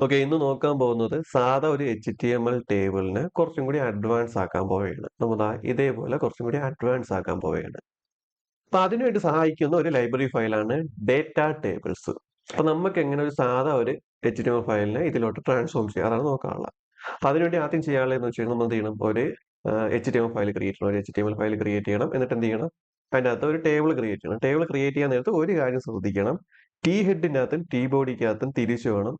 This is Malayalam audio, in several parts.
ഓക്കെ, ഇന്ന് നോക്കാൻ പോകുന്നത് സാധാ ഒരു HTML ടേബിളിനെ കുറച്ചും കൂടി അഡ്വാൻസ് ആക്കാൻ പോവുകയാണ്. നമ്മൾ ഇതേപോലെ കുറച്ചും കൂടി അഡ്വാൻസ് ആക്കാൻ പോവുകയാണ്. അപ്പൊ അതിനുവേണ്ടി സഹായിക്കുന്ന ഒരു ലൈബ്രറി ഫയലാണ് ഡേറ്റ ടേബിൾസ്. അപ്പൊ നമുക്ക് എങ്ങനെ ഒരു സാധാ ഒരു HTML ഫയലിനെ ഇതിലോട്ട് ട്രാൻസ്ഫോം ചെയ്യാം, അതാണ് നോക്കാനുള്ളത്. അപ്പൊ അതിനുവേണ്ടി ആദ്യം ചെയ്യാനുള്ളതെന്ന് വെച്ച് കഴിഞ്ഞാൽ നമ്മൾ എന്ത് ചെയ്യണം, ഒരു HTML ഫയൽ ക്രിയേറ്റ് ചെയ്യണം. ഒരു HTML ഫയൽ ക്രിയേറ്റ് ചെയ്യണം. എന്നിട്ട് എന്ത് ചെയ്യണം, അതിൻ്റെ അകത്ത് ഒരു ടേബിൾ ക്രിയേറ്റ് ചെയ്യണം. ടേബിൾ ക്രിയേറ്റ് ചെയ്യാൻ നേരത്ത് ഒരു കാര്യം ശ്രദ്ധിക്കണം. ടി ഹെഡിനകത്തും ടി ബോഡിക്കകത്തും തിരിച്ചു വേണം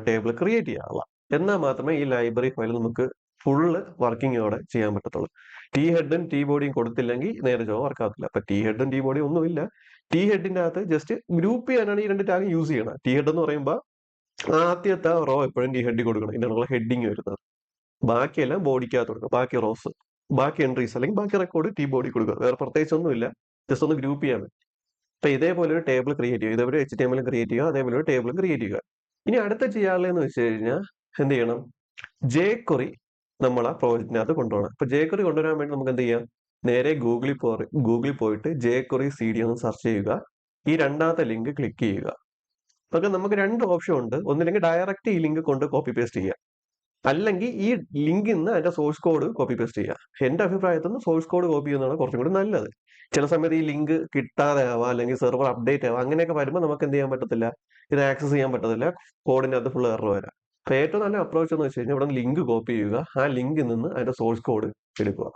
ടേബിൾ ക്രിയേറ്റ് ചെയ്യാനുള്ള. എന്നാൽ മാത്രമേ ഈ ലൈബ്രറി ഫയൽ നമുക്ക് ഫുള്ള് വർക്കിങ്ങോടെ ചെയ്യാൻ പറ്റത്തുള്ളൂ. ടി ഹെഡും ടി ബോഡിയും കൊടുത്തില്ലെങ്കിൽ നേരെ ചൊവ്വ വർക്ക് ആകത്തില്ല. അപ്പൊ ടി ഹെഡും ടി ബോഡിയും ഒന്നുമില്ല. ടി ഹെഡിന്റെ അകത്ത് ജസ്റ്റ് ഗ്രൂപ്പ് ചെയ്യാനാണ് ഈ രണ്ട് ടാഗ് യൂസ് ചെയ്യണം. ടി ഹെഡ് എന്ന് പറയുമ്പോൾ ആദ്യത്തെ റോ എപ്പോഴും ടി ഹെഡിൽ കൊടുക്കണം, ഇതിനുള്ള ഹെഡിങ് വരുന്നത്. ബാക്കിയെല്ലാം ബോഡിക്കകത്ത് കൊടുക്കുക. ബാക്കി റോസ്, ബാക്കി എൻട്രീസ് അല്ലെങ്കിൽ ബാക്കി റെക്കോർഡ് ടി ബോഡി കൊടുക്കുക. വേറെ പ്രത്യേകിച്ച് ഒന്നുമില്ല, ജസ്റ്റ് ഒന്ന് ഗ്രൂപ്പ് ചെയ്യാൻ പറ്റും. അപ്പൊ ഇതേപോലെ ഒരു ടേബിൾ ക്രിയേറ്റ് ചെയ്യുക, ഇതേപോലെ HTML ക്രിയേറ്റ് ചെയ്യുക, അതേപോലെ ഒരു ടേബിൾ ക്രിയേറ്റ് ചെയ്യുക. ഇനി അടുത്ത ചെയ്യാനുള്ളതെന്ന് വെച്ച് കഴിഞ്ഞാൽ എന്ത് ചെയ്യണം, jQuery നമ്മളെ പ്രോജക്റ്റിനകത്ത് കൊണ്ടുപോകണം. അപ്പൊ jQuery കൊണ്ടുവരാൻ വേണ്ടി നമുക്ക് എന്ത് ചെയ്യാം, നേരെ ഗൂഗിളിൽ പോയിട്ട് jQuery CD ഒന്ന് സെർച്ച് ചെയ്യുക. ഈ രണ്ടാമത്തെ ലിങ്ക് ക്ലിക്ക് ചെയ്യുക. അപ്പൊ നമുക്ക് രണ്ട് ഓപ്ഷൻ ഉണ്ട്. ഒന്നില്ലെങ്കിൽ ഡയറക്റ്റ് ഈ ലിങ്ക് കൊണ്ട് കോപ്പി പേസ്റ്റ് ചെയ്യുക, അല്ലെങ്കിൽ ഈ ലിങ്കിൽ നിന്ന് അതിന്റെ സോഴ്സ് കോഡ് കോപ്പി പേസ്റ്റ് ചെയ്യുക. എന്റെ അഭിപ്രായത്തിൽ നിന്ന് സോഴ്സ് കോഡ് കോപ്പി ചെയ്യുന്നതാണ് കുറച്ചും കൂടി നല്ലത്. ചില സമയത്ത് ഈ ലിങ്ക് കിട്ടാതെ ആവാം, അല്ലെങ്കിൽ സെർവർ അപ്ഡേറ്റ് ആവാം, അങ്ങനെയൊക്കെ വരുമ്പോൾ നമുക്ക് എന്ത് ചെയ്യാൻ പറ്റത്തില്ല, ഇത് ആക്സസ് ചെയ്യാൻ പറ്റത്തില്ല, കോഡിന്റെ അകത്ത് ഫുൾ എറർ വരാം. അപ്പൊ ഏറ്റവും നല്ല അപ്രോച്ച് എന്ന് വെച്ച് കഴിഞ്ഞാൽ ഇവിടെ ലിങ്ക് കോപ്പി ചെയ്യുക, ആ ലിങ്കിൽ നിന്ന് അതിന്റെ സോഴ്സ് കോഡ് എടുക്കുക.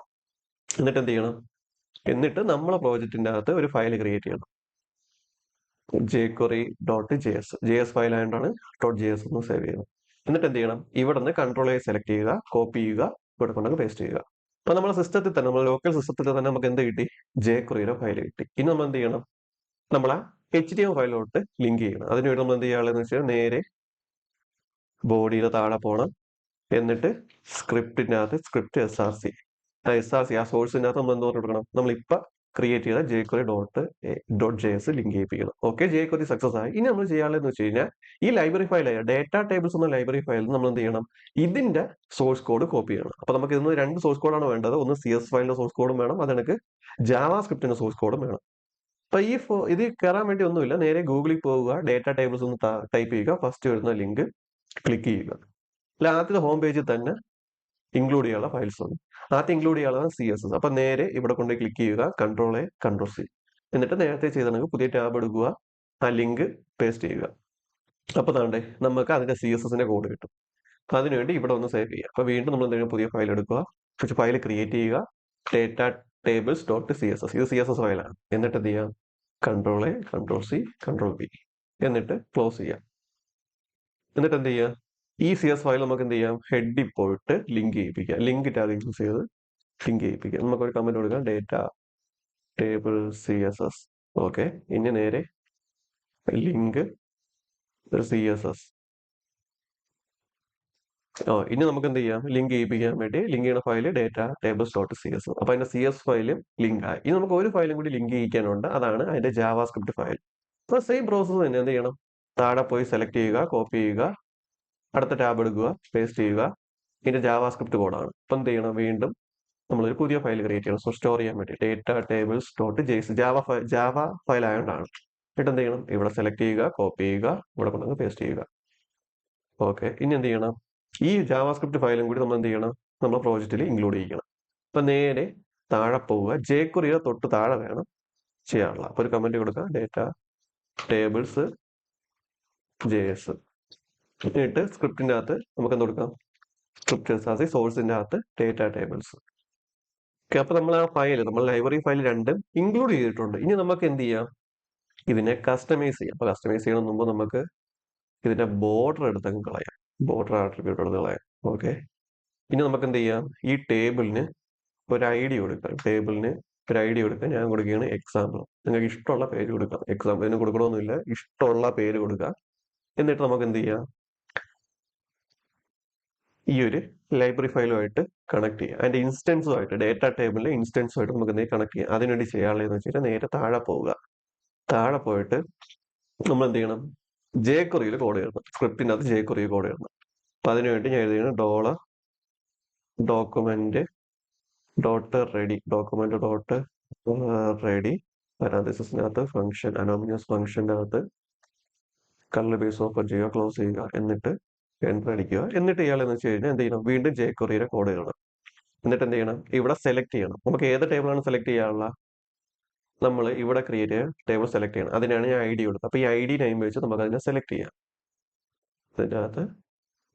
എന്നിട്ട് എന്ത് ചെയ്യണം, എന്നിട്ട് നമ്മളെ പ്രോജക്റ്റിന്റെ അകത്ത് ഒരു ഫയൽ ക്രിയേറ്റ് ചെയ്യണം. jQuery.js ഫയൽ ആയതുകൊണ്ടാണ് .js എന്ന് സേവ് ചെയ്യുന്നത്. എന്നിട്ട് എന്ത് ചെയ്യണം, ഇവിടെ നിന്ന് കൺട്രോൾ സെലക്ട് ചെയ്യുക, കോപ്പി ചെയ്യുക, ഇവിടെ കൊണ്ടങ്ങ് പേസ്റ്റ് ചെയ്യുക. അപ്പൊ നമ്മുടെ സിസ്റ്റത്തിൽ തന്നെ, നമ്മുടെ ലോക്കൽ സിസ്റ്റത്തിൽ തന്നെ നമുക്ക് എന്ത് കിട്ടി, jQueryയുടെ ഫയൽ കിട്ടി. ഇനി നമ്മൾ എന്ത് ചെയ്യണം, നമ്മളെ HTML ഫയലിലോട്ട് ലിങ്ക് ചെയ്യണം. അതിനുവേണ്ടി നമ്മൾ എന്ത് ചെയ്യാനുള്ളതെന്ന് വെച്ചാൽ നേരെ ബോഡിയുടെ താഴെ പോകണം. എന്നിട്ട് സ്ക്രിപ്റ്റ് SRC ആ സോഴ്സിന്റെ അകത്ത് നമ്മൾ എന്ത് കൊടുക്കണം, നമ്മളിപ്പോ ക്രിയേറ്റ് ചെയ്ത jQuery.js ലിങ്ക് ചെയ്യിപ്പിക്കണം. ഓക്കെ, jQuery സക്സസ് ആയി. ഇനി നമ്മൾ ചെയ്യാനുള്ളതെന്ന് വെച്ച് കഴിഞ്ഞാൽ ഈ ലൈബ്രറി ഫയൽ ഡേറ്റ ടേബിൾസ് എന്ന ലൈബ്രറി ഫയലിൽ നമ്മൾ എന്ത് ചെയ്യണം, ഇതിന്റെ സോഴ്സ് കോഡ് കോപ്പി ചെയ്യണം. അപ്പൊ നമുക്ക് ഇന്ന് രണ്ട് സോഴ്സ് കോഡാണ് വേണ്ടത്. ഒന്ന് CS ഫയലിന്റെ സോഴ്സ് കോഡും വേണം, അതെനിക്ക് ജാവാ സ്ക്രിപ്റ്റിന്റെ സോഴ്സ് കോഡും വേണം. അപ്പൊ ഇത് കയറാൻ വേണ്ടി ഒന്നുമില്ല, നേരെ ഗൂഗിളിൽ പോവുക, ഡേറ്റ ടേബിൾസ് ഒന്ന് ടൈപ്പ് ചെയ്യുക, ഫസ്റ്റ് വരുന്ന ലിങ്ക് ക്ലിക്ക് ചെയ്യുക. അല്ല, ആദ്യത്തെ ഹോം പേജിൽ തന്നെ ഇൻക്ലൂഡ് ചെയ്യാനുള്ള ഫയൽസ് ഉണ്ട്. ആദ്യം ഇൻക്ലൂഡ് ചെയ്യാനുള്ള CSS. അപ്പൊ നേരെ ഇവിടെ കൊണ്ട് ക്ലിക്ക് ചെയ്യുക, Ctrl+C. എന്നിട്ട് നേരത്തെ ചെയ്തിട്ടുണ്ടെങ്കിൽ പുതിയ ടാബ് എടുക്കുക, ആ ലിങ്ക് പേസ്റ്റ് ചെയ്യുക. അപ്പൊ താണ്ടേ നമുക്ക് അതിന്റെ CSSന്റെ കോഡ് കിട്ടും. അപ്പൊ അതിനുവേണ്ടി ഇവിടെ ഒന്ന് സേവ് ചെയ്യുക. അപ്പൊ വീണ്ടും നമ്മൾ എന്തെങ്കിലും പുതിയ ഫയൽ എടുക്കുക, ഫയൽ ക്രിയേറ്റ് ചെയ്യുക, ഡേറ്റ tables.css. ഇത് CSS ഫയലാണ്. എന്നിട്ട് എന്ത് ചെയ്യാം, Ctrl+C, Ctrl+V, എന്നിട്ട് ക്ലോസ് ചെയ്യാം. എന്നിട്ട് എന്ത് ചെയ്യാം, ഈ CS ഫയൽ നമുക്ക് എന്ത് ചെയ്യാം, ഹെഡിൽ പോയിട്ട് ലിങ്ക് ചെയ്യിപ്പിക്കാം. ലിങ്ക് ടാഗ് യൂസ് ചെയ്ത് ലിങ്ക് ചെയ്യിപ്പിക്കാം. നമുക്കൊരു കമന്റ് കൊടുക്കാം, ഡേറ്റ ടേബിൾ CSS. ഓക്കെ, ഇനി നേരെ ലിങ്ക് CSS. ഇനി നമുക്ക് എന്ത് ചെയ്യാം, ലിങ്ക് ചെയ്യിപ്പിക്കാൻ വേണ്ടി ലിങ്ക് ചെയ്യുന്ന ഫയൽ ഡേറ്റ tables.cs. അപ്പൊ അതിന്റെ CS ഫയലും ലിങ്ക് ആയി. ഇനി നമുക്ക് ഒരു ഫയലും കൂടി ലിങ്ക് ചെയ്യിക്കാനുണ്ട്, അതാണ് അതിന്റെ ജാവാസ്ക്രിപ്റ്റ് ഫയൽ. അപ്പൊ സെയിം പ്രോസസ്സ് തന്നെ. എന്ത് ചെയ്യണം, താഴെ പോയി സെലക്ട് ചെയ്യുക, കോപ്പി ചെയ്യുക, അടുത്ത ടാബ് എടുക്കുക, പേസ്റ്റ് ചെയ്യുക. ഇതിന്റെ ജാവാസ്ക്രിപ്റ്റ് കോഡാണ്. അപ്പൊ എന്ത് ചെയ്യണം, വീണ്ടും നമ്മളൊരു പുതിയ ഫയൽ ക്രിയേറ്റ് ചെയ്യണം സ്റ്റോർ ചെയ്യാൻ വേണ്ടി. ഡേറ്റ tables.js ജാവ ഫയൽ ആയതുകൊണ്ടാണ്. എന്നിട്ട് എന്ത് ചെയ്യണം, ഇവിടെ സെലക്ട് ചെയ്യുക, കോപ്പി ചെയ്യുക, ഇവിടെ കൊണ്ടുവന്ന് പേസ്റ്റ് ചെയ്യുക. ഓക്കെ, ഇനി എന്ത് ചെയ്യണം, ഈ ജാവാസ്ക്രിപ്റ്റ് ഫയലും കൂടി നമ്മൾ എന്ത് ചെയ്യണം, നമ്മുടെ പ്രോജക്റ്റിൽ ഇൻക്ലൂഡ് ചെയ്യണം. അപ്പൊ നേരെ താഴെ പോവുക, jQueryയുടെ തൊട്ട് താഴെ വേണം ചെയ്യാനുള്ള. അപ്പൊ ഒരു കമന്റ് കൊടുക്കുക, ഡേറ്റ ടേബിൾസ് JS. എന്നിട്ട് സ്ക്രിപ്റ്റിന്റെ അകത്ത് നമുക്ക് എന്ത് കൊടുക്കാം, സ്ക്രിപ്റ്റ് സോഴ്സിന്റെ അകത്ത് ഡേറ്റ ടേബിൾസ്. ഓക്കെ, അപ്പൊ നമ്മൾ ആ ഫയൽ, നമ്മൾ ലൈബ്രറി ഫയൽ രണ്ടും ഇൻക്ലൂഡ് ചെയ്തിട്ടുണ്ട്. ഇനി നമുക്ക് എന്ത് ചെയ്യാം, ഇതിനെ കസ്റ്റമൈസ് ചെയ്യാം. അപ്പൊ കസ്റ്റമൈസ് ചെയ്യുന്നതിന് മുമ്പ് നമുക്ക് ഇതിന്റെ ബോർഡർ എടുത്തങ്ങ് കളയാം, ബോർഡർ ആട്രിബ്യൂട്ട് എടുത്ത് കളയാം. ഓക്കെ, ഇനി നമുക്ക് എന്ത് ചെയ്യാം, ഈ ടേബിളിന് ഒരു ID കൊടുക്കാം. ഞാൻ കൊടുക്കുകയാണ് എക്സാമ്പിൾ. നിങ്ങൾക്ക് ഇഷ്ടമുള്ള പേര് കൊടുക്കാം. എക്സാമ്പിൾ ഇതിന് കൊടുക്കണമെന്നില്ല, ഇഷ്ടമുള്ള പേര് കൊടുക്കാം. എന്നിട്ട് നമുക്ക് എന്ത് ചെയ്യാം, ഈ ഒരു ലൈബ്രറി ഫയലുമായിട്ട് കണക്ട് ചെയ്യാം. അതിന്റെ ഇൻസ്റ്റൻസുമായിട്ട്, ഡേറ്റ ടേബിളിലെ ഇൻസ്റ്റൻസുമായിട്ട് നമുക്ക് എന്തെങ്കിലും കണക്ട് ചെയ്യാം. അതിനുവേണ്ടി ചെയ്യാനുള്ളതെന്ന് വെച്ച് കഴിഞ്ഞാൽ നേരെ താഴെ പോവുക. താഴെ പോയിട്ട് നമ്മൾ എന്ത് ചെയ്യണം, jQueryയിൽ കോഡ് എഴുതണം. സ്ക്രിപ്റ്റിനകത്ത് jQuery കോഡ് എഴുതണം. അപ്പൊ അതിനുവേണ്ടി ഞാൻ എഴുതിയാണ് $document.ready പാരാന്തസിസിനകത്ത് ഫംഗ്ഷൻ, അനോമിനസ് ഫംഗ്ഷൻ്റെ അകത്ത് കർലി ബ്രേസ് ഓപ്പൺ ചെയ്യുക, ക്ലോസ് ചെയ്യുക. എന്നിട്ട് എൻ്റർ അടിക്കുക. എന്നിട്ട് ഇയാൾ എന്ന് വെച്ച് കഴിഞ്ഞാൽ എന്ത് ചെയ്യണം, വീണ്ടും jQueryയുടെ കോഡ് എഴുതണം. എന്നിട്ട് എന്ത് ചെയ്യണം, ഇവിടെ സെലക്ട് ചെയ്യണം. നമുക്ക് ഏത് ടേബിളാണ് സെലക്ട് ചെയ്യാനുള്ള, നമ്മൾ ഇവിടെ ക്രിയേറ്റ് ചെയ്ത ടേബിൾ സെലക്ട് ചെയ്യണം. അതിനാണ് ഞാൻ ID കൊടുത്തത്. അപ്പോൾ ഈ ID നെയിം വെച്ച് നമുക്ക് അതിനെ സെലക്ട് ചെയ്യാം. അതിനകത്ത്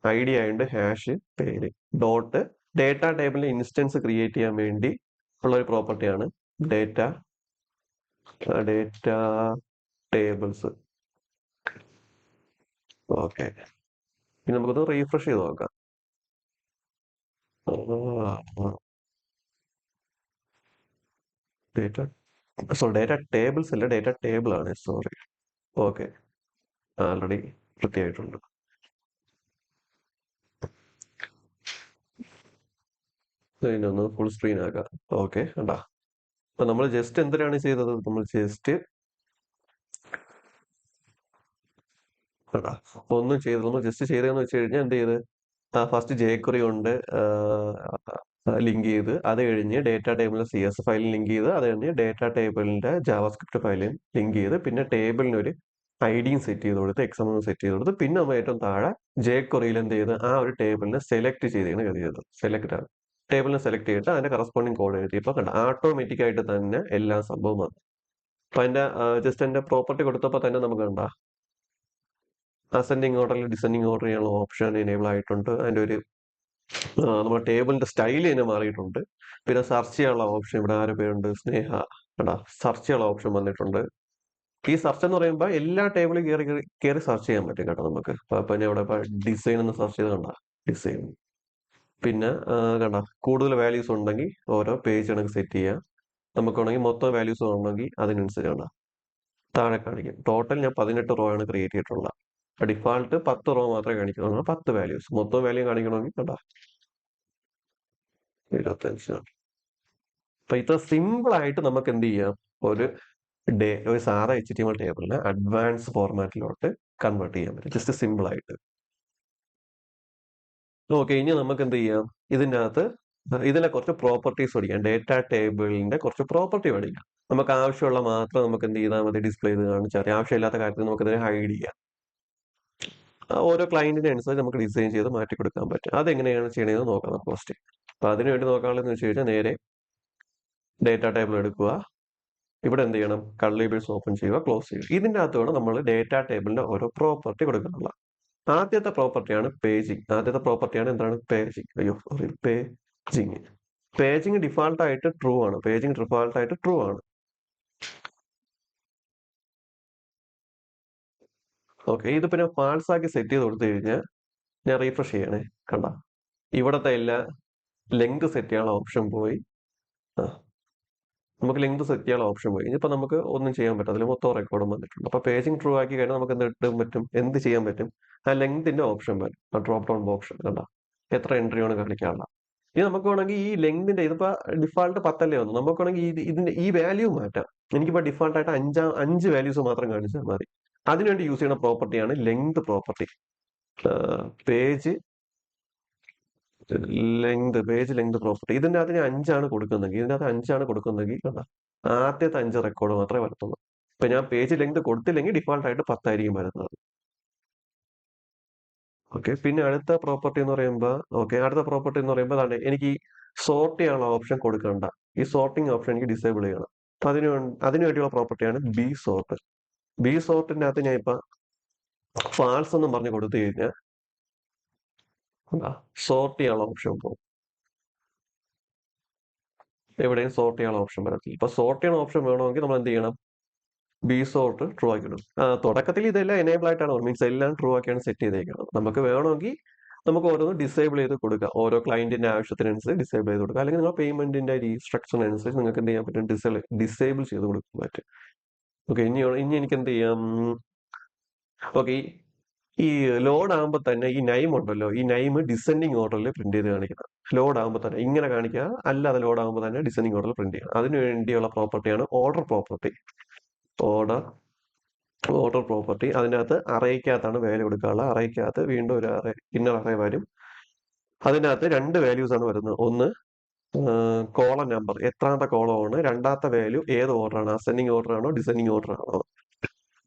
ID ആയതുകൊണ്ട് ഹാഷ് പേര് ഡോട്ട് ഡേറ്റ ടേബിളിന്റെ ഇൻസ്റ്റൻസ് ക്രിയേറ്റ് ചെയ്യാൻ വേണ്ടി ഉള്ള ഒരു പ്രോപ്പർട്ടിയാണ് ഡേറ്റ ടേബിൾസ്. ഓക്കെ, ഇനി നമുക്കൊന്ന് റീഫ്രഷ് ചെയ്ത് നോക്കാം. ഡേറ്റ ടേബിൾസ് അല്ല, ഡേറ്റ ടേബിൾ ആണ്, സോറി. ഓക്കെ, ആൾറെഡി വൃത്തിയായിട്ടുണ്ട്. ഇതിനൊന്ന് ഫുൾ സ്ക്രീൻ ആക്കാം. ഓക്കെ, കണ്ടാ. അപ്പൊ നമ്മൾ ജസ്റ്റ് എന്തിനാണ് ചെയ്തത്, നമ്മൾ ജസ്റ്റ് കണ്ടാ ഒന്നും ചെയ്തത്, നമ്മൾ ജസ്റ്റ് ചെയ്തതെന്ന് വെച്ച് കഴിഞ്ഞാൽ എന്ത് ചെയ്ത്, ഫസ്റ്റ് jQuery കൊണ്ട് ലിങ്ക് ചെയ്ത്, അത് കഴിഞ്ഞ് ഡേറ്റ ടേബിളിലെ CS ഫയലിൽ ലിങ്ക് ചെയ്ത്, അത് കഴിഞ്ഞ് ഡേറ്റ ടേബിളിന്റെ ജാവാസ്ക്രിപ്റ്റ് ഫയലിൽ ലിങ്ക് ചെയ്ത്, പിന്നെ ടേബിളിന് ഒരു ഐഡിയും സെറ്റ് ചെയ്ത് കൊടുത്ത്, XML സെറ്റ് ചെയ്ത് കൊടുത്ത്, പിന്നെ നമ്മൾ ഏറ്റവും താഴെ jQueryയിൽ എന്ത് ചെയ്ത് ആ ഒരു ടേബിളിനെ സെലക്ട് ചെയ്താണ് ചെയ്തത്. സെലക്ട് ആണ്, ടേബിളിനെ സെലക്ട് ചെയ്തിട്ട് അതിന്റെ കറസ്പോണ്ടിങ് കോഡ് എഴുതി. ഇപ്പൊ കണ്ട ഓട്ടോമാറ്റിക് ആയിട്ട് തന്നെ എല്ലാ സംഭവം വന്നു. അപ്പൊ അതിന്റെ ജസ്റ്റ് അതിന്റെ പ്രോപ്പർട്ടി കൊടുത്തപ്പോൾ തന്നെ നമുക്ക് കണ്ട അസെൻഡിങ് ഓർഡറിൽ ഡിസെൻഡിങ് ഓർഡർ ചെയ്യാനുള്ള ഓപ്ഷൻ എനേബിൾ ആയിട്ടുണ്ട്. അതിന്റെ ഒരു നമ്മുടെ ടേബിളിന്റെ സ്റ്റൈൽ തന്നെ മാറിയിട്ടുണ്ട്. പിന്നെ സെർച്ച് ചെയ്യാനുള്ള ഓപ്ഷൻ, ഇവിടെ ആരുടെ പേരുണ്ട്, സ്നേഹ, കേട്ടാ, സെർച്ച് ചെയ്യാനുള്ള ഓപ്ഷൻ വന്നിട്ടുണ്ട്. ഈ സെർച്ച് എന്ന് പറയുമ്പോൾ എല്ലാ ടേബിളും കയറി സെർച്ച് ചെയ്യാൻ പറ്റും കേട്ടോ നമുക്ക്. അപ്പൊ ഞാൻ ഇവിടെ ഡിസൈൻ എന്ന് സെർച്ച് ചെയ്ത് കണ്ട ഡിസൈൻ. പിന്നെ കണ്ട കൂടുതൽ വാല്യൂസ് ഉണ്ടെങ്കിൽ ഓരോ പേജ് കണക്ക് സെറ്റ് ചെയ്യാം. നമുക്കാണെങ്കിൽ മൊത്തം വാല്യൂസ് ഉണ്ടെങ്കിൽ അതിനനുസരിച്ച് കണ്ട താഴെ കാണിക്കും. ടോട്ടൽ ഞാൻ 18 റോ ആണ് ക്രിയേറ്റ് ചെയ്തിട്ടുള്ളത്. ഡിഫാൾട്ട് 10 റോ മാത്രമേ കാണിക്കുന്നുള്ളൂ, 10 വാല്യൂസ്. മൊത്തം വാല്യൂ കാണിക്കണമെങ്കിൽ കണ്ട 25. അപ്പൊ ഇത്ര സിമ്പിൾ ആയിട്ട് നമുക്ക് എന്ത് ചെയ്യാം, ഒരു സാധാ HTML ടേബിളിനെ അഡ്വാൻസ് ഫോർമാറ്റിലോട്ട് കൺവേർട്ട് ചെയ്യാൻ പറ്റും, ജസ്റ്റ് സിമ്പിൾ ആയിട്ട്. ഓക്കെ, ഇനി നമുക്ക് എന്ത് ചെയ്യാം, ഇതിനകത്ത് ഇതിലെ കുറച്ച് പ്രോപ്പർട്ടീസ് പഠിക്കാം. ഡേറ്റ ടേബിളിന്റെ കുറച്ച് പ്രോപ്പർട്ടി പഠിക്കാം. നമുക്ക് ആവശ്യമുള്ള മാത്രം നമുക്ക് എന്ത് ചെയ്താൽ മതി, ഡിസ്പ്ലേ ചെയ്ത് കാണിച്ചാൽ. ആവശ്യമില്ലാത്ത കാര്യത്തിൽ നമുക്ക് ഇതിനെ ഹൈഡ് ചെയ്യാം. ഓരോ ക്ലയന്റിനെ അനുസരിച്ച് നമുക്ക് ഡിസൈൻ ചെയ്ത് മാറ്റി കൊടുക്കാൻ പറ്റും. അതെങ്ങനെയാണ് ചെയ്യണമെന്ന് നോക്കാം നമുക്ക് ഫസ്റ്റ്. അപ്പൊ അതിനുവേണ്ടി നോക്കാനുള്ളതെന്ന് വെച്ച് കഴിഞ്ഞാൽ നേരെ ഡേറ്റ ടേബിൾ എടുക്കുക. ഇവിടെ എന്ത് ചെയ്യണം, കർലി ബ്രേസ് ഓപ്പൺ ചെയ്യുക, ക്ലോസ് ചെയ്യുക. ഇതിൻ്റെ അകത്ത് വേണം നമ്മൾ ഡേറ്റ ടേബിളിന്റെ ഓരോ പ്രോപ്പർട്ടി കൊടുക്കാനുള്ള. ആദ്യത്തെ പ്രോപ്പർട്ടിയാണ് പേജിങ്. ആദ്യത്തെ പ്രോപ്പർട്ടിയാണ് എന്താണ്, പേജിങ്. അയ്യോ സോറി, പേജിങ്. പേജിങ് ഡിഫാൾട്ട് ആയിട്ട് ട്രൂ ആണ്. പേജിങ് ഡിഫാൾട്ട് ആയിട്ട് ട്രൂ ആണ്. ഓക്കെ, ഇത് പിന്നെ ഫാൾസ് ആക്കി സെറ്റ് ചെയ്ത് കൊടുത്തു കഴിഞ്ഞാൽ, ഞാൻ റീഫ്രഷ് ചെയ്യണേ, കണ്ട ഇവിടത്തെ എല്ലാ ലെങ്ത് സെറ്റ് ചെയ്യാനുള്ള ഓപ്ഷൻ പോയി. നമുക്ക് ലെങ്ത് സെറ്റ് ചെയ്യാനുള്ള ഓപ്ഷൻ പോയി. ഇനിയിപ്പോൾ നമുക്ക് ഒന്നും ചെയ്യാൻ പറ്റും, അതിൽ മൊത്തം റെക്കോർഡും വന്നിട്ടുണ്ട്. അപ്പോൾ പേജിങ് ട്രൂ ആക്കി കഴിഞ്ഞാൽ നമുക്ക് എന്ത് ഇടാൻ പറ്റും, എന്ത് ചെയ്യാൻ പറ്റും, ആ ലെങ്തിന്റെ ഓപ്ഷൻ വരും, ആ ഡ്രോപ്പ് ഡൗൺ ഓപ്ഷൻ കണ്ട എത്ര എൻട്രിയാണ് കാണിക്കാനുള്ള. ഇനി നമുക്ക് വേണമെങ്കിൽ ഈ ലെങ്തിന്റെ, ഇതിപ്പോ ഡിഫാൾട്ട് 10 അല്ലേ വന്നു, നമുക്ക് വേണമെങ്കിൽ ഇതിന്റെ ഈ വാല്യൂ മാറ്റാം. എനിക്കിപ്പോ ഡിഫാൾട്ട് ആയിട്ട് 5 വാല്യൂസ് മാത്രം കാണിച്ചാൽ മതി. അതിനുവേണ്ടി യൂസ് ചെയ്യുന്ന പ്രോപ്പർട്ടിയാണ് length property. Page length property. ഇതിന്റെ അകത്ത് ഞാൻ 5 കൊടുക്കുന്നെങ്കിൽ, ഇതിന്റെ അകത്ത് 5 കൊടുക്കുന്നെങ്കിൽ കണ്ട ആദ്യത്തെ 5 റെക്കോർഡ് മാത്രമേ വരത്തുള്ളൂ. ഇപ്പൊ ഞാൻ പേജ് ലെങ്ത് കൊടുത്തില്ലെങ്കിൽ ഡിഫാൾട്ട് ആയിട്ട് 10 ആയിരിക്കും വരുന്നത്. ഓക്കെ, പിന്നെ അടുത്ത പ്രോപ്പർട്ടി എന്ന് പറയുമ്പോൾ, അടുത്ത പ്രോപ്പർട്ടി എന്ന് പറയുമ്പോൾ അതാണ് എനിക്ക് സോർട്ട് ചെയ്യാനുള്ള ഓപ്ഷൻ കൊടുക്കണ്ട. ഈ സോർട്ടിങ് ഓപ്ഷൻ എനിക്ക് ഡിസേബിൾ ചെയ്യണം. അപ്പൊ അതിനു വേണ്ടിയുള്ള പ്രോപ്പർട്ടിയാണ് ബി സോർട്ട്. ബി സോർട്ടിന്റെ അകത്ത് ഞാൻ ഇപ്പൊ ഫാൾസ് എന്ന് പറഞ്ഞ് കൊടുത്തു കഴിഞ്ഞാൽ സോർട്ട് ചെയ്യാനുള്ള ഓപ്ഷൻ പോകും. എവിടെയും സോർട്ട് ചെയ്യാനുള്ള ഓപ്ഷൻ വരത്തില്ല. ഇപ്പൊ സോർട്ട് ചെയ്യുന്ന ഓപ്ഷൻ വേണമെങ്കിൽ നമ്മൾ എന്ത് ചെയ്യണം, ബി സോർട്ട് ട്രൂ ആക്കിയിടും. തുടക്കത്തിൽ ഇതെല്ലാം എനേബിൾ ആയിട്ടാണ്, മീൻസ് എല്ലാം ട്രൂ ആക്കിയാണ് സെറ്റ് ചെയ്തേക്കുന്നത്. നമുക്ക് വേണമെങ്കിൽ നമുക്ക് ഓരോന്ന് ഡിസേബിൾ ചെയ്ത് കൊടുക്കാം, ഓരോ ക്ലയന്റിന്റെ ആവശ്യത്തിനനുസരിച്ച് ഡിസേബിൾ ചെയ്ത് കൊടുക്കാം. അല്ലെങ്കിൽ നിങ്ങൾ പേയ്മെന്റിന്റെ റീസ്ട്രക്ചറിനനുസരിച്ച് നിങ്ങൾക്ക് എന്ത് ചെയ്യാൻ പറ്റും, ഡിസേബിൾ ചെയ്ത് കൊടുക്കാൻ പറ്റും. ഓക്കെ, ഇനി എനിക്ക് എന്ത് ചെയ്യാം, ഓക്കെ, ഈ ലോഡ് ആകുമ്പോൾ തന്നെ ഈ നൈം ഉണ്ടല്ലോ, ഈ നൈം ഡിസെൻഡിങ് ഓർഡറിൽ പ്രിന്റ് ചെയ്ത് കാണിക്കണം. ലോഡ് ആകുമ്പോൾ തന്നെ ഇങ്ങനെ കാണിക്കുക, അല്ലാതെ ലോഡ് ആകുമ്പോൾ തന്നെ ഡിസെൻഡിങ് ഓർഡറിൽ പ്രിന്റ് ചെയ്യണം. അതിനു വേണ്ടിയുള്ള പ്രോപ്പർട്ടിയാണ് ഓർഡർ പ്രോപ്പർട്ടി. ഓർഡർ പ്രോപ്പർട്ടി അതിനകത്ത് അറേക്കകത്താണ് വാല്യൂ കൊടുക്കാനുള്ളത്. അറേക്കകത്ത് വീണ്ടും ഒരു ഇന്നർ അറേ വരും. അതിനകത്ത് 2 വാല്യൂസ് ആണ് വരുന്നത്. ഒന്ന് കോളം നമ്പർ, എത്രാമത്തെ കോളമാണ്, രണ്ടാമത്തെ വാല്യൂ ഏത് ഓർഡറാണ്, അസെൻഡിങ് ഓർഡർ ആണോ ഡിസെൻഡിങ് ഓർഡർ ആണോ.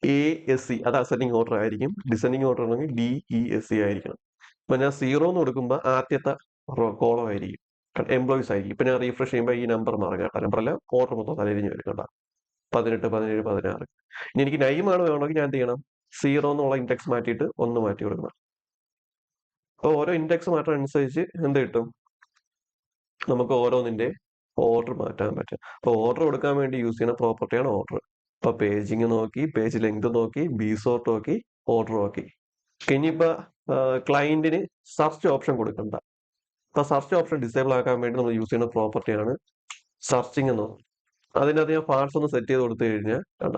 ASC അത് അസെൻഡിങ് ഓർഡർ ആയിരിക്കും, ഡിസെൻഡിങ് ഓർഡർ ആണെങ്കിൽ DESC ആയിരിക്കണം. ഇപ്പൊ ഞാൻ 0 എന്ന് കൊടുക്കുമ്പോൾ ആദ്യത്തെ കോളം ആയിരിക്കും, എംപ്ലോയീസ് ആയിരിക്കും. ഇപ്പൊ ഞാൻ റീഫ്രഷ് ചെയ്യുമ്പോൾ ഈ നമ്പർ മാറും കേട്ടോ. നമ്പറല്ല, ഓർഡർ മൊത്തം തലതിരിഞ്ഞ് വരും കേട്ടോ. 18, 17, 16. ഇനി എനിക്ക് നൈമാണ് വേണമെങ്കിൽ ഞാൻ എന്ത് ചെയ്യണം? 0 എന്നുള്ള ഇൻഡെക്സ് മാറ്റിയിട്ട് 1 മാറ്റി കൊടുക്കണം. അപ്പോൾ ഓരോ ഇൻഡെക്സ് മാറ്റം അനുസരിച്ച് എന്ത് കിട്ടും? നമുക്ക് ഓരോന്നിന്റെ ഓർഡർ മാറ്റാൻ പറ്റും. അപ്പോൾ ഓർഡർ കൊടുക്കാൻ വേണ്ടി യൂസ് ചെയ്യുന്ന പ്രോപ്പർട്ടിയാണ് ഓർഡർ. ഇപ്പൊ പേജിങ് നോക്കി, പേജ് ലെങ്ത് നോക്കി, ബി സോർട്ട് നോക്കി, ഓർഡർ നോക്കി. ഇനിയിപ്പോ ക്ലയന്റിന് സെർച്ച് ഓപ്ഷൻ കൊടുക്കണ്ട. ഇപ്പൊ സെർച്ച് ഓപ്ഷൻ ഡിസേബിൾ ആക്കാൻ വേണ്ടി നമ്മൾ യൂസ് ചെയ്യുന്ന പ്രോപ്പർട്ടിയാണ് സെർച്ചിങ് എന്ന് പറയുന്നത്. അതിനകത്ത് ഞാൻ ഫാൾസ് ഒന്ന് സെറ്റ് ചെയ്ത് കൊടുത്തു കഴിഞ്ഞാൽ കണ്ട,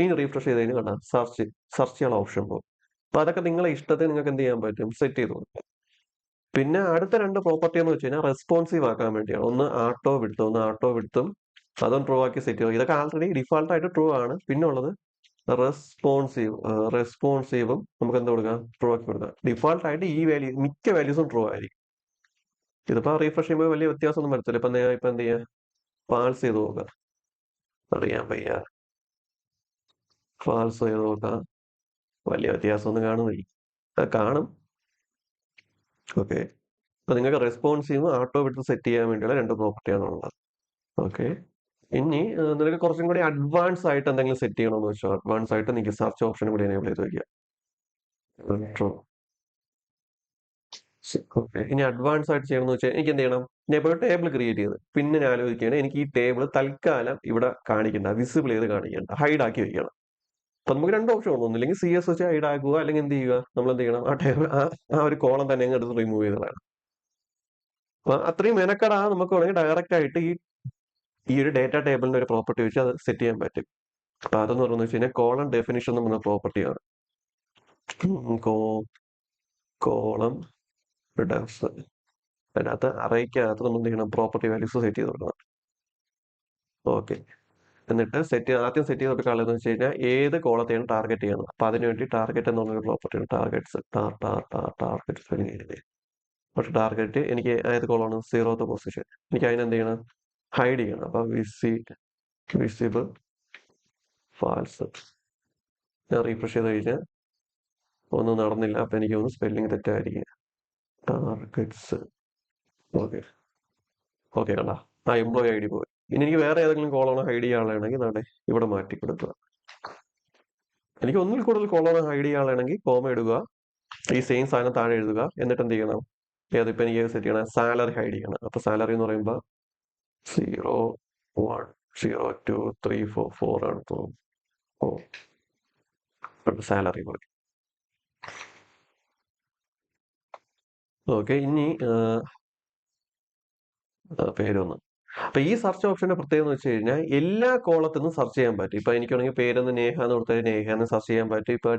ഇനി റീഫ്രഷ് ചെയ്ത് കഴിഞ്ഞാൽ കണ്ട സെർച്ച് ചെയ്യാനുള്ള ഓപ്ഷൻ പോകും. അപ്പൊ അതൊക്കെ നിങ്ങളെ ഇഷ്ടത്തിന് നിങ്ങൾക്ക് എന്ത് ചെയ്യാൻ പറ്റും? സെറ്റ് ചെയ്ത് കൊടുക്കാം. പിന്നെ അടുത്ത രണ്ട് പ്രോപ്പർട്ടി എന്ന് വെച്ച് കഴിഞ്ഞാൽ റെസ്പോൺസീവ് ആക്കാൻ വേണ്ടിയാണ്. ഒന്ന് ആട്ടോ വിടുത്തും അതും ട്രൂ ആക്കി സെറ്റ് ചെയ്യുക. ഇതൊക്കെ ആൾറെഡി ഡിഫാൾട്ട് ആയിട്ട് ട്രൂ ആണ്. പിന്നെ ഉള്ളത് റെസ്പോൺസീവും നമുക്ക് എന്താ കൊടുക്കാം? ട്രൂ ആക്കി കൊടുക്കാം. ഡിഫാൾട്ട് ആയിട്ട് ഈ വാല്യൂ മിക്ക വാല്യൂസും ട്രൂ ആയിരിക്കും. ഇതിപ്പോ റീഫ്രഷ് ചെയ്യുമ്പോൾ വലിയ വ്യത്യാസമൊന്നും വരത്തില്ല. ഇപ്പൊ എന്ത് ചെയ്യാ? ഫാൾസ് ചെയ്ത് നോക്കുക. അറിയാൻ വയ്യ. ഫാൾസ് ചെയ്ത് നോക്കാം. വലിയ വ്യത്യാസമൊന്നും കാണുന്നില്ല. കാണും. ഓക്കെ. അപ്പൊ നിങ്ങൾക്ക് റെസ്പോൺസീവ് ആട്ടോ വിട്ട് സെറ്റ് ചെയ്യാൻ വേണ്ടിയുള്ള രണ്ട് പ്രോപ്പർട്ടിയാണ് ഉള്ളത്. ഓക്കെ. ഇനി നിനക്ക് കുറച്ചും കൂടി അഡ്വാൻസ് ആയിട്ട് എന്തെങ്കിലും സെറ്റ് ചെയ്യണമെന്ന് വെച്ചോ. അഡ്വാൻസ് ആയിട്ട് നിങ്ങൾക്ക് സെർച്ച് ഓപ്ഷൻ കൂടി എനേബിൾ ചെയ്ത് വയ്ക്കുക. ഓക്കെ. ഇനി അഡ്വാൻസ് ആയിട്ട് ചെയ്യണമെന്ന് വെച്ചാൽ എനിക്ക് എന്ത് ചെയ്യണം? ഞാൻ ഇപ്പോൾ ടേബിൾ ക്രിയേറ്റ് ചെയ്ത് പിന്നെ ഞാൻ ആലോചിക്കുകയാണ്, എനിക്ക് ഈ ടേബിൾ തൽക്കാലം ഇവിടെ കാണിക്കണ്ട, വിസിബിൾ ചെയ്ത് കാണിക്കണ്ട, ഹൈഡ് ആക്കി വെക്കണം. അപ്പൊ നമുക്ക് രണ്ട് ഓപ്ഷൻ ഉണ്ട്. ഒന്നില്ലെങ്കിൽ CS വെച്ച് ഹൈഡ് ആക്കുക, അല്ലെങ്കിൽ എന്ത് ചെയ്യുക? നമ്മൾ എന്ത് ചെയ്യണം? ആ ടേബിൾ ആ ഒരു കോളം തന്നെ അങ്ങ് എടുത്ത് റിമൂവ് ചെയ്ത് കളയണം. അപ്പൊ അത്രയും മെനക്കെടാ നമുക്ക് വേണമെങ്കിൽ ഡയറക്റ്റ് ആയിട്ട് ഈ ഒരു ഡേറ്റ ടേബിളിന്റെ ഒരു പ്രോപ്പർട്ടി വെച്ച് അത് സെറ്റ് ചെയ്യാൻ പറ്റും. അപ്പൊ അതെന്ന് പറയുന്നത് വെച്ച് കഴിഞ്ഞാൽ കോളം ഡെഫിനിഷൻ എന്ന് പറഞ്ഞ പ്രോപ്പർട്ടിയാണ്. കോളം ഡെഫ് അതിനകത്ത് അറേക്കകത്ത് നമ്മൾ എന്ത് ചെയ്യണം? പ്രോപ്പർട്ടി വാല്യൂസ് സെറ്റ് ചെയ്ത് കൊടുക്കണം. ഓക്കെ. എന്നിട്ട് ആദ്യം സെറ്റ് ചെയ്ത് കൊടുക്കാനുള്ളതെന്ന് വെച്ച് കഴിഞ്ഞാൽ ഏത് കോളത്തെയാണ് ടാർഗറ്റ് ചെയ്യുന്നത്. അപ്പൊ അതിനുവേണ്ടി ടാർഗറ്റ് എന്ന് പറഞ്ഞൊരു പ്രോപ്പർട്ടിയാണ്. ടാർഗറ്റ്സ് പക്ഷെ ടാർഗറ്റ് എനിക്ക് ഏത് കോളാണ്? 0th position. എനിക്ക് അതിനെന്ത് ചെയ്യണം? ഹൈഡ് ചെയ്യണം. അപ്പൊ വിസിബിൾ ഫാൾസ്. ഞാൻ റീഫ്രഷ് ചെയ്ത് കഴിഞ്ഞാൽ ഒന്നും നടന്നില്ല. അപ്പൊ എനിക്ക് ഒന്ന് സ്പെല്ലിംഗ് തെറ്റായിരിക്കും. ടാർഗറ്റ്സ്. ഓക്കെ. ഓക്കെ കണ്ട, ആ എംപ്ലോയി ID പോയി. ഇനി എനിക്ക് വേറെ ഏതെങ്കിലും കോളോണോ ഹൈഡ് ചെയ്യാനുള്ളതാണെങ്കിൽ നാട്ടെ ഇവിടെ മാറ്റി കൊടുക്കുക. എനിക്ക് ഒന്നിൽ കൂടുതൽ കോളോണോ ഹൈഡ് ചെയ്യാനുള്ളതാണെങ്കിൽ കോമ ഇടുക, ഈ സെയിം സാധനം താഴെ എഴുതുക. എന്നിട്ട് എന്ത് ചെയ്യണം? ഏതിപ്പോ എനിക്ക് സെറ്റ് ചെയ്യണം? സാലറി ഹൈഡ് ചെയ്യണം. അപ്പൊ സാലറി എന്ന് പറയുമ്പോൾ 0, 1, 0, 2, 3, 4 4 ആണ് തോന്നുന്നു. സാലറി കൊടുക്കും. ഓക്കെ. ഇനി പേരൊന്ന്. അപ്പൊ ഈ സെർച്ച് ഓപ്ഷന്റെ പ്രത്യേകത എന്ന് വെച്ച് കഴിഞ്ഞാൽ എല്ലാ കോളത്തിൽ നിന്നും സെർച്ച് ചെയ്യാൻ പറ്റും. ഇപ്പൊ എനിക്ക് വേണമെങ്കിൽ പേരൊന്ന് നേഹ എന്ന് കൊടുത്താൽ നേഹ എന്ന് സെർച്ച് ചെയ്യാൻ പറ്റും. ഇപ്പൊ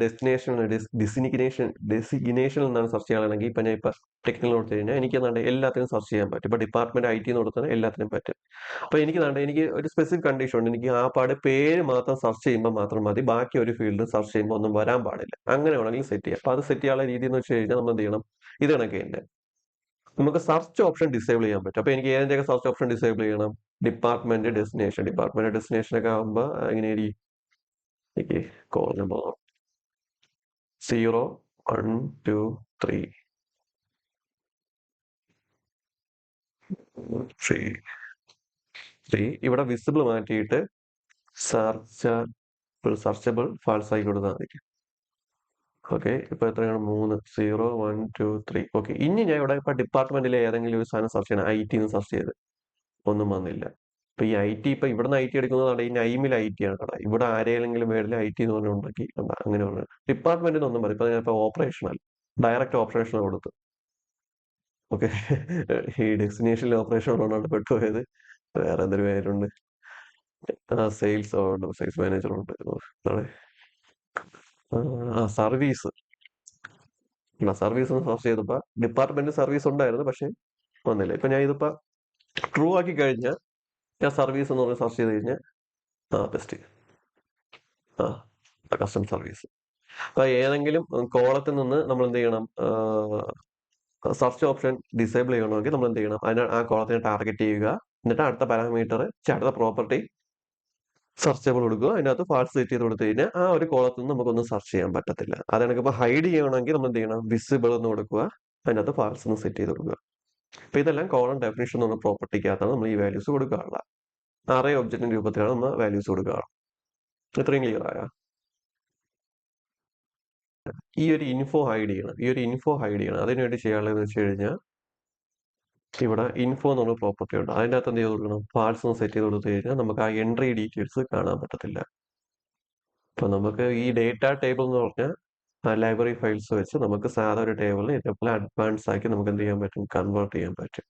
ഡെസിഗ്നേഷൻ എന്നാണ് സെർച്ച് ചെയ്യാനാണെങ്കിൽ ഇപ്പൊ ഞാൻ ഇപ്പൊ ടെക്നിക്കൽ കൊടുത്തു കഴിഞ്ഞാൽ എനിക്ക് എന്താണ്ട് എല്ലാത്തിനും സെർച്ച് ചെയ്യാൻ പറ്റും. ഇപ്പൊ ഡിപ്പാർട്ട്മെന്റ് IT എന്ന് കൊടുത്താൽ എല്ലാത്തിനും പറ്റും. അപ്പൊ എനിക്ക് ഒരു സ്പെസിഫിക് കണ്ടീഷൻ ഉണ്ട്. എനിക്ക് ആ പാട് പേര് മാത്രം സെർച്ച് ചെയ്യുമ്പോൾ മാത്രം മതി, ബാക്കി ഒരു ഫീൽഡ് സെർച്ച് ചെയ്യുമ്പോൾ ഒന്നും വരാൻ പാടില്ല. അങ്ങനെ വേണമെങ്കിൽ സെറ്റ് ചെയ്യാം. അപ്പൊ അത് സെറ്റ് ചെയ്യാനുള്ള രീതി എന്ന് വെച്ച് കഴിഞ്ഞാൽ നമ്മൾ എന്ത് ചെയ്യണം? ഇത് കണക്ക് തന്നെ നമുക്ക് സെർച്ച് ഓപ്ഷൻ ഡിസേബിൾ ചെയ്യാൻ പറ്റും. അപ്പൊ എനിക്ക് ഏതിന്റെയൊക്കെ സെർച്ച് ഓപ്ഷൻ ഡിസേബിൾ ചെയ്യണം? ഡിപ്പാർട്ട്മെന്റ് ഡെസ്റ്റിനേഷൻ ഒക്കെ ആകുമ്പോൾ എങ്ങനെയായിരിക്കും? എനിക്ക് കോൾ നമ്പർ 0, 1, 2, 3 ഇവിടെ വിസിബിൾ മാറ്റിയിട്ട് സെർച്ചബിൾ ഫാൾസ് ആയി കൊടുത്താൽ മതി. ഓക്കെ. ഇപ്പൊ എത്രയാണ്? 3, 0, 1, 2, 3. ഓക്കെ. ഇനി ഞാൻ ഇവിടെ ഇപ്പൊ ഡിപ്പാർട്ട്മെന്റിലെ ഏതെങ്കിലും ഒരു സാധനം സെർച്ച് ചെയ്യണം. IT എന്ന് സെർച്ച് ചെയ്ത് ഒന്നും വന്നില്ല. ഇപ്പൊ ഈ IT ഇപ്പൊ ഇവിടുന്ന് IT എടുക്കുന്നത് ഈ നൈമിൽ IT ആണ് കട. ഇവിടെ ആരെങ്കിലും വേർഡിൽ IT എന്ന് പറഞ്ഞുണ്ടാക്കി അങ്ങനെ പറഞ്ഞു. ഡിപ്പാർട്ട്മെന്റിന് ഒന്നും പറയും. ഇപ്പൊ ഓപ്പറേഷണൽ ഡയറക്റ്റ് ഓപ്പറേഷണൽ കൊടുത്തു. ഓക്കെ. ഈ ഡെസ്റ്റിനേഷനിൽ ഓപ്പറേഷൻ ഉള്ളതാണ് പെട്ടുപോയത്. വേറെ എന്തൊരു പേരുണ്ട്? സെയിൽസ് മാനേജർ ഉണ്ട്. സർവീസ് സർവീസ് സെർച്ച് ചെയ്തപ്പോ ഡിപ്പാർട്ട്മെന്റ് സർവീസ് ഉണ്ടായിരുന്നു, പക്ഷെ വന്നില്ല. ഇപ്പൊ ഞാൻ ഇതിപ്പോ ട്രൂ ആക്കി കഴിഞ്ഞാൽ ഞാൻ സർവീസ് എന്ന് പറഞ്ഞ് സെർച്ച് ചെയ്ത് കഴിഞ്ഞാൽ ബെസ്റ്റ് കസ്റ്റം സർവീസ്. അപ്പൊ ഏതെങ്കിലും കോളത്തിൽ നിന്ന് നമ്മൾ എന്ത് ചെയ്യണം? സെർച്ച് ഓപ്ഷൻ ഡിസേബിൾ ചെയ്യണമെങ്കിൽ നമ്മൾ എന്ത് ചെയ്യണം? ആ കോളത്തിനെ ടാർഗറ്റ് ചെയ്യുക. എന്നിട്ട് അടുത്ത പാരാമീറ്റർ, അടുത്ത പ്രോപ്പർട്ടി സെർച്ചബിൾ കൊടുക്കുക, അതിനകത്ത് ഫാൾസ് സെറ്റ് ചെയ്ത് കൊടുത്തു കഴിഞ്ഞാൽ ആ ഒരു കോളത്തിൽ നിന്ന് നമുക്കൊന്നും സെർച്ച് ചെയ്യാൻ പറ്റത്തില്ല. അത് കണക്കിപ്പോൾ ഹൈഡ് ചെയ്യണമെങ്കിൽ നമ്മൾ എന്ത് ചെയ്യണം, വിസിബിൾ എന്ന് കൊടുക്കുക, അതിനകത്ത് ഫാൾസ് എന്ന് സെറ്റ് ചെയ്ത് കൊടുക്കുക. അപ്പൊ ഇതെല്ലാം കോളം ഡെഫിനിഷൻ എന്ന് പറഞ്ഞ പ്രോപ്പർട്ടിക്കകത്താണ് നമ്മൾ ഈ വാല്യൂസ് കൊടുക്കാറുള്ള. അറേ ഒബ്ജക്റ്റിന്റെ രൂപത്തിലാണ് നമ്മൾ വാല്യൂസ് കൊടുക്കുക. ഇത്രയും ക്ലിയർ ആയ ഈ ഒരു ഇൻഫോ ഹൈഡ് ചെയ്യണം, അതിനുവേണ്ടി ചെയ്യാനുള്ളതെന്ന് വെച്ച് കഴിഞ്ഞാൽ ഇവിടെ ഇൻഫോ എന്ന് പറഞ്ഞ പ്രോപ്പർട്ടി ഉണ്ട്. അതിൻ്റെ അകത്ത് എന്ത് ചെയ്ത് കൊടുക്കണം, ഫാൾസ് എന്ന് സെറ്റ് ചെയ്ത് കൊടുത്തു കഴിഞ്ഞാൽ നമുക്ക് ആ എൻട്രി ഡീറ്റെയിൽസ് കാണാൻ പറ്റത്തില്ല. അപ്പൊ നമുക്ക് ഈ ഡേറ്റ ടേബിൾ എന്ന് പറഞ്ഞാൽ ലൈബ്രറി ഫയൽസ് വെച്ച് നമുക്ക് സാധാ ഒരു ടേബിളിനെ ഇതേപോലെ അഡ്വാൻസ് ആക്കി നമുക്ക് എന്ത് ചെയ്യാൻ പറ്റും, കൺവേർട്ട് ചെയ്യാൻ പറ്റും.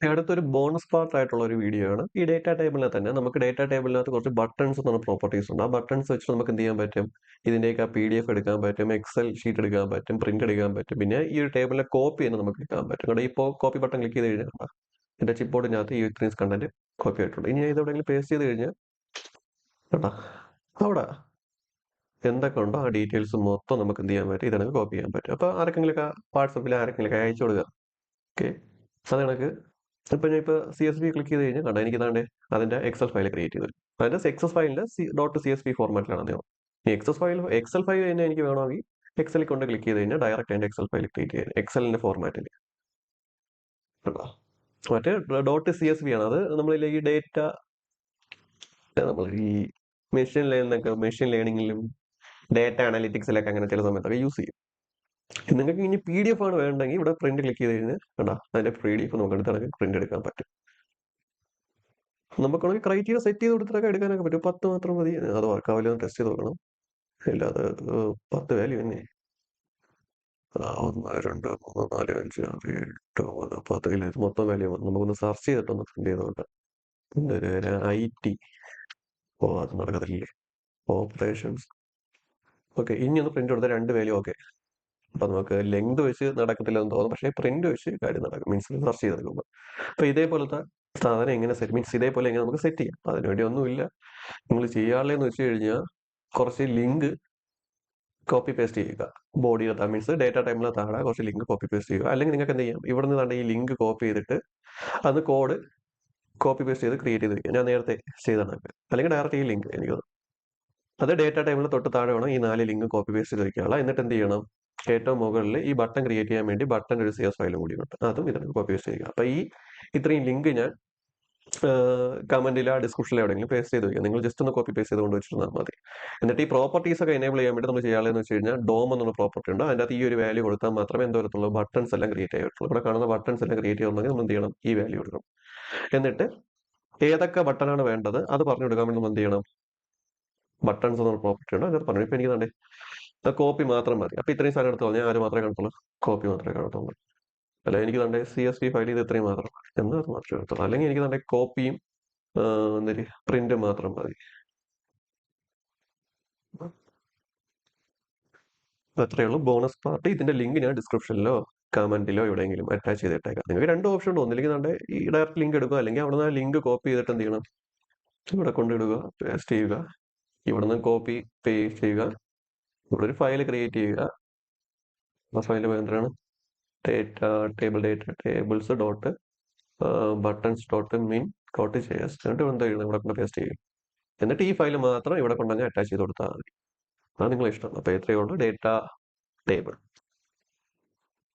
അടുത്തൊരു ബോണസ് പാർട്ട് ആയിട്ടുള്ള ഒരു വീഡിയോ ആണ്. ഈ ഡേറ്റ ടേബിളിനെ തന്നെ നമുക്ക് ഡേറ്റ ടേബിളിനകത്ത് കുറച്ച് ബട്ടൺസ് എന്ന് പറഞ്ഞ പ്രോപ്പർട്ടീസ് ഉണ്ട്. ആ ബട്ടൺസ് വെച്ച് നമുക്ക് എന്ത് ചെയ്യാൻ പറ്റും, ഇതിന്റെയൊക്കെ PDF എടുക്കാൻ പറ്റും, എക്സൽ ഷീറ്റ് എടുക്കാൻ പറ്റും, പ്രിന്റ് എടുക്കാൻ പറ്റും. പിന്നെ ഈ ഒരു ടേബിളിലെ കോപ്പി തന്നെ നമുക്ക് എടുക്കാൻ പറ്റും. കാരണം ഇപ്പോൾ കോപ്പി ബട്ടൺ ക്ലിക്ക് ചെയ്ത് കഴിഞ്ഞാൽ എന്റെ ചിപ്പ് ബോർഡിനകത്ത് ഈ ഇത്രയും കണ്ടന്റ് കോപ്പി ആയിട്ടുണ്ട്. ഇനി ഇത് എവിടെയെങ്കിലും പേസ്റ്റ് ചെയ്ത് കഴിഞ്ഞാൽ കേട്ടാ അവിടെ എന്തൊക്കെ ഉണ്ടോ ആ ഡീറ്റെയിൽസ് മൊത്തം നമുക്ക് എന്ത് ചെയ്യാൻ പറ്റും, ഇതണക്ക് കോപ്പി ചെയ്യാൻ പറ്റും. അപ്പൊ ആർക്കെങ്കിലൊക്കെ വാട്സപ്പിൽ ആർക്കെങ്കിലൊക്കെ അയച്ചു കൊടുക്കുക. ഓക്കെ, അത് കണക്ക് ഇപ്പൊ ഞാൻ ഇപ്പൊ CSV ക്ലിക്ക് ചെയ്ത് കഴിഞ്ഞാൽ കണ്ട എനിക്ക് ഇതാണ്ട് അതിന്റെ എക്സൽ ഫയൽ ക്രിയേറ്റ് ചെയ്തു. അതിന്റെ എക്സൽ ഫയലിന്റെ .csv ഫോർമാറ്റിലാണ് അദ്ദേഹം. ഈ എക്സൽ ഫയൽ തന്നെ എനിക്ക് വേണമെങ്കിൽ എക്സലിൽ കൊണ്ട് ക്ലിക്ക് ചെയ്ത് കഴിഞ്ഞാൽ ഡയറക്റ്റ് അതിന്റെ എക്സൽ ഫയൽ ക്രിയേറ്റ് ചെയ്യാൻ എക്സലിന്റെ ഫോർമാറ്റിൽ. മറ്റേ .csv ആണ് അത്. നമ്മൾ ഈ ഡേറ്റ നമ്മൾ ഈ മെഷീൻ ലേണിംഗിലും ഡേറ്റ അനാലിറ്റിക്സിലൊക്കെ അങ്ങനെ ചില സമയത്തൊക്കെ യൂസ് ചെയ്യും. നിങ്ങൾക്ക് ഇനി PDF ആണ് വേണ്ടെങ്കിൽ ഇവിടെ പ്രിന്റ് ക്ലിക്ക് ചെയ്ത് കഴിഞ്ഞാൽ കണ്ടാ അതിന്റെ PDF നമുക്ക് എടുത്ത് പ്രിന്റ് എടുക്കാൻ പറ്റും. നമുക്കാണെങ്കിൽ ക്രൈറ്റീരിയ സെറ്റ് ചെയ്ത് കൊടുത്തിട്ടൊക്കെ എടുക്കാനൊക്കെ പറ്റും. 10 മാത്രം മതി. അത് വർക്കാവില്ല, ടെസ്റ്റ് ചെയ്ത് നോക്കണം. ഇല്ല അത് 10 വാല്യൂ തന്നെ. 1 2 3 4 5 6 7 8 9 10 ഇല്ല, മൊത്തം വാല്യൂ നമുക്കൊന്ന് സെർച്ച് ചെയ്തിട്ടൊന്ന് പ്രിന്റ് ചെയ്ത് നോക്കാം. IT അത് നടക്കത്തില്ലേ, ഓപ്പറേഷൻസ്. ഓക്കെ, ഇനി ഒന്ന് പ്രിന്റ് കൊടുത്ത 2 വാല്യൂ. ഓക്കെ, അപ്പൊ നമുക്ക് ലെങ്ത് വെച്ച് നടക്കത്തില്ലെന്ന് തോന്നും, പക്ഷേ പ്രിന്റ് വെച്ച് കാര്യം നടക്കും. മീൻസ് സെർച്ച് ചെയ്തെടുക്കുമ്പോൾ അപ്പൊ ഇതേപോലത്തെ സാധനം എങ്ങനെ സെറ്റ്, മീൻസ് ഇതേപോലെ എങ്ങനെ നമുക്ക് സെറ്റ് ചെയ്യാം. അതിനുവേണ്ടി ഒന്നുമില്ല, നിങ്ങൾ ചെയ്യാനുള്ളതെന്ന് വെച്ച് കഴിഞ്ഞാൽ കുറച്ച് ലിങ്ക് കോപ്പി പേസ്റ്റ് ചെയ്യുക. ബോഡിയുടെ മീൻസ് ഡേറ്റ ടൈമിലെ താഴെ കുറച്ച് ലിങ്ക് കോപ്പി പേസ്റ്റ് ചെയ്യുക. അല്ലെങ്കിൽ നിങ്ങൾക്ക് എന്ത് ചെയ്യാം, ഇവിടെ നിന്ന് ഈ ലിങ്ക് കോപ്പി ചെയ്തിട്ട് അത് കോഡ് കോപ്പി പേസ്റ്റ് ചെയ്ത് ക്രിയേറ്റ് ചെയ്ത് വയ്ക്കുക. ഞാൻ നേരത്തെ ചെയ്താണ്. അല്ലെങ്കിൽ ഡയറക്റ്റ് ഈ ലിങ്ക് എനിക്ക് അത് ഡേറ്റ ടൈമിൽ തൊട്ട് താഴെ വേണം ഈ 4 ലിങ്ക് കോപ്പി പേസ്റ്റ് ചെയ്ത് വയ്ക്കാനുള്ള. എന്നിട്ട് എന്ത് ചെയ്യണം, ഏറ്റവും മുകളിൽ ഈ ബട്ടൺ ക്രിയേറ്റ് ചെയ്യാൻ വേണ്ടി ബട്ടൺ ഒരു CS ഫയലും കൂടി ഉണ്ട്, അതും ഇതിനകത്ത് കോപ്പി പേസ്റ്റ് ചെയ്യുക. അപ്പൊ ഈ ഇത്രയും ലിങ്ക് ഞാൻ കമന്റിലോ ഡിസ്ക്രിപ്ഷനിലോ എവിടെയെങ്കിലും പേസ്റ്റ് ചെയ്ത് വയ്ക്കുക. നിങ്ങൾ ജസ്റ്റ് ഒന്ന് കോപ്പി പേസ്റ്റ് ചെയ്ത് കൊണ്ട് വെച്ചിരുന്നാൽ മതി. എന്നിട്ട് ഈ പ്രോപ്പർട്ടീസ് ഒക്കെ എനേബിൾ ചെയ്യാൻ വേണ്ടി നമ്മൾ ചെയ്യാനുള്ളതെന്ന് വെച്ച് കഴിഞ്ഞാൽ ഡോം എന്നുള്ള പ്രോപ്പർട്ടി ഉണ്ട്. അതിൻ്റെ അകത്ത് ഈ ഒരു വാല്യൂ കൊടുത്താൽ മാത്രമേ എന്തോ വരത്തുള്ളൂ, ബട്ടൺസ് എല്ലാം ക്രിയേറ്റ് ചെയ്യത്തുള്ളൂ. ഇവിടെ കാണുന്ന ബട്ടൺസ് എല്ലാം ക്രിയേറ്റ് ചെയ്യണമെങ്കിൽ നമ്മൾ എന്ത് ചെയ്യണം, ഈ വാല്യൂ കൊടുക്കണം. എന്നിട്ട് ഏതൊക്കെ ബട്ടണാണ് വേണ്ടത് അത് പറഞ്ഞു കൊടുക്കാൻ വേണ്ടി നമ്മൾ എന്ത് ചെയ്യണം, ബട്ടൺസ് എന്നുള്ള പ്രോപ്പർട്ടി ഉണ്ട്, അതിനകത്ത് പറഞ്ഞു. ഇപ്പൊ എനിക്ക് തന്നെ കോപ്പി മാത്രം മതി. അപ്പൊ ഇത്രയും സാധനം എടുത്തോളൂ, ഞാൻ ആര് മാത്രമേ കാണത്തുള്ളൂ, കോപ്പി മാത്രമേ കാണത്തുള്ളൂ. അല്ല എനിക്ക് തന്നെ CSV ഫയൽ ചെയ്ത് ഇത്രയും മാത്രം എന്ന് അത് മാത്രമേ എടുത്തുള്ളൂ. അല്ലെങ്കിൽ എനിക്ക് തന്നെ കോപ്പിയും എന്തൊരു പ്രിന്റ് മാത്രം മതി. അപ്പോൾ അത്രയേ ഉള്ളൂ. ബോണസ് പാർട്ട് ഇതിന്റെ ലിങ്ക് ഞാൻ ഡിസ്ക്രിപ്ഷനിലോ കമന്റിലോ എവിടെയെങ്കിലും അറ്റാച്ച് ചെയ്തിട്ടേക്കാം. നിങ്ങൾക്ക് രണ്ട് ഓപ്ഷൻ ഉണ്ട്. ഒന്നില്ലെങ്കിൽ നമ്മുടെ ഈ ഡയറക്റ്റ് ലിങ്ക് എടുക്കുക, അല്ലെങ്കിൽ അവിടെ നിന്ന് ആ ലിങ്ക് കോപ്പി ചെയ്തിട്ട് എന്ത് ചെയ്യണം, ഇവിടെ കൊണ്ടിടുക, പേസ്റ്റ് ചെയ്യുക. ഇവിടെ നിന്ന് കോപ്പി പേസ്റ്റ് ചെയ്യുക. ഇവിടെ ഒരു ഫയൽ ക്രിയേറ്റ് ചെയ്യുക. ആ ഫയൽ എന്താണ്, data tables dot buttons dot മിൻ ഡോട്ട് ജെഎസ്. എന്നിട്ട് എന്താ ചെയ്യുന്നത്, ഇവിടെ കൊണ്ട് പേസ്റ്റ് ചെയ്യും. എന്നിട്ട് ഈ ഫയൽ മാത്രം ഇവിടെ കൊണ്ടങ്ങ് അറ്റാച്ച് ചെയ്ത് കൊടുത്താൽ മതി. അതാണ് നിങ്ങളെ ഇഷ്ടം. അപ്പോൾ ഇത്രയേ ഉള്ളൂ ഡേറ്റ ടേബിൾ.